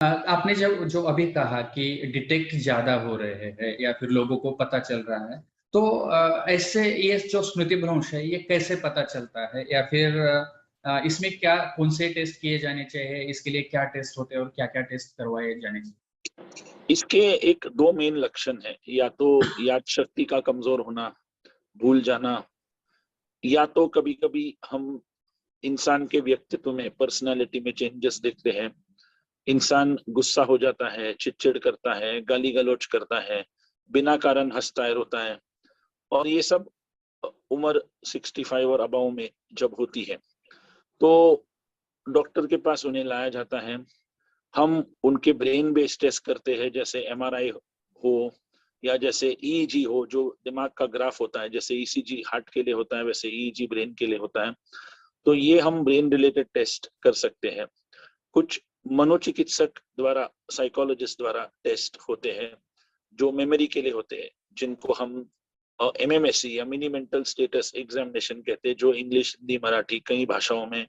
आपने जब जो अभी कहा कि डिटेक्ट ज्यादा हो रहे हैं या फिर लोगों को पता चल रहा है, तो ऐसे ये जो स्मृति भ्रंश है ये कैसे पता चलता है, या फिर इसमें क्या कौन से टेस्ट किए जाने चाहिए, इसके लिए क्या टेस्ट होते हैं और क्या क्या टेस्ट करवाए जाने चाहिए? इसके एक दो मेन लक्षण है, या तो याद शक्ति का कमजोर होना, भूल जाना, या तो कभी कभी हम इंसान के व्यक्तित्व में, पर्सनालिटी में चेंजेस देखते हैं। इंसान गुस्सा हो जाता है, चिड़चिड़ करता है, गाली गलौज करता है, बिना कारण हंसता है, रोता है। और ये सब उम्र 65 और अबाव में जब होती है, तो डॉक्टर के पास उन्हें लाया जाता है। हम उनके ब्रेन बेस्ड टेस्ट करते हैं, जैसे एमआरआई हो या जैसे ईईजी हो, जो दिमाग का ग्राफ होता है। जैसे ईसीजी हार्ट के लिए होता है, वैसे ईईजी ब्रेन के लिए होता है। तो ये हम ब्रेन रिलेटेड टेस्ट कर सकते हैं। कुछ मनोचिकित्सक द्वारा, साइकोलॉजिस्ट द्वारा टेस्ट होते हैं जो मेमोरी के लिए होते हैं, जिनको हम एमएमएससी या मिनी मेंटल स्टेटस एग्जामिनेशन कहते हैं, जो इंग्लिश, हिंदी, मराठी कई भाषाओं में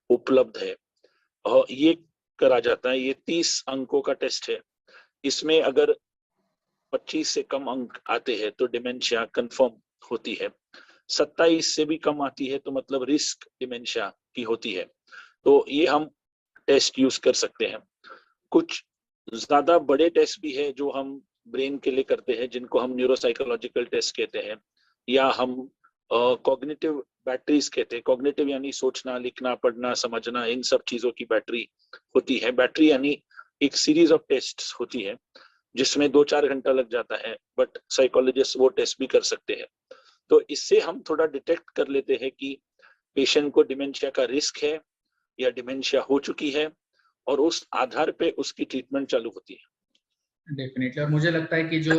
उपलब्ध है। और ये करा जाता है। ये 30 अंकों का टेस्ट है। इसमें अगर 25 से कम अंक आते हैं तो डिमेंशिया कंफर्म होती है। 27 से भी कम आती है तो मतलब रिस्क डिमेंशिया की होती है। तो ये हम टेस्ट यूज कर सकते हैं। कुछ ज्यादा बड़े टेस्ट भी है जो हम ब्रेन के लिए करते हैं, जिनको हम न्यूरोसाइकोलॉजिकल टेस्ट कहते हैं, या हम कॉग्निटिव बैटरीज कहते हैं। कॉग्निटिव यानी सोचना, लिखना, पढ़ना, समझना, इन सब चीजों की बैटरी होती है। बैटरी यानी एक सीरीज ऑफ टेस्ट होती है जिसमें 2-4 घंटा लग जाता है, बट साइकोलॉजिस्ट वो टेस्ट भी कर सकते हैं। तो इससे हम थोड़ा डिटेक्ट कर लेते हैं कि पेशेंट को डिमेंशिया का रिस्क है या डिमेंशिया हो चुकी है, और उस आधार पे उसकी ट्रीटमेंट चालू होती है। डेफिनेटली। और मुझे लगता है कि जो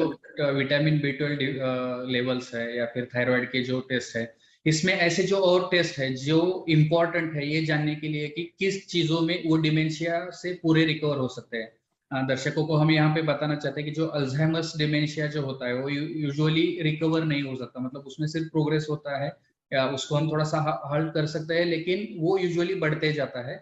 विटामिन B12 लेवल्स है या फिर थायराइड के जो टेस्ट है, इसमें ऐसे जो और टेस्ट है जो इम्पोर्टेंट है ये जानने के लिए कि किस चीजों में वो डिमेंशिया से पूरे रिकवर हो सकते हैं। दर्शकों को हम यहाँ पे बताना चाहते हैं कि जो अल्जाइमर्स डिमेंशिया जो होता है वो यूजुअली रिकवर नहीं हो सकता, मतलब उसमें सिर्फ प्रोग्रेस होता है, या उसको हम थोड़ा सा हल्ट कर सकते हैं, लेकिन वो यूजुअली बढ़ते जाता है।